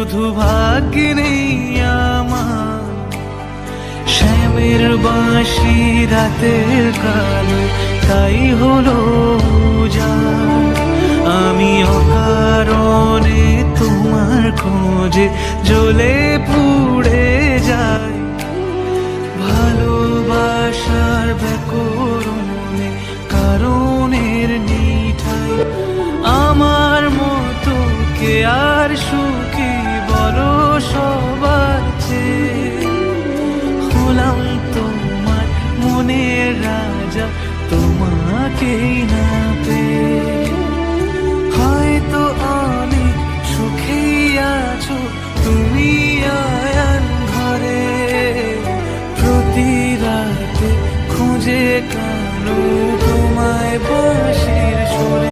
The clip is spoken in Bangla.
শুধু ভাগ্যে নেই আমার শ্যামের বাঁশি রাতের কালো, তাই হলো উজাড়। আমি অকারণে তোমার খোঁজে জ্বলে পুড়ে যাই, ভালোবাসার ব্যাকরণে কারণের নিঠাই। আমার মতো কে আর সুখী বলো সবার চেয়ে, হলাম তোমার মনের রাজা, তোমাকেই না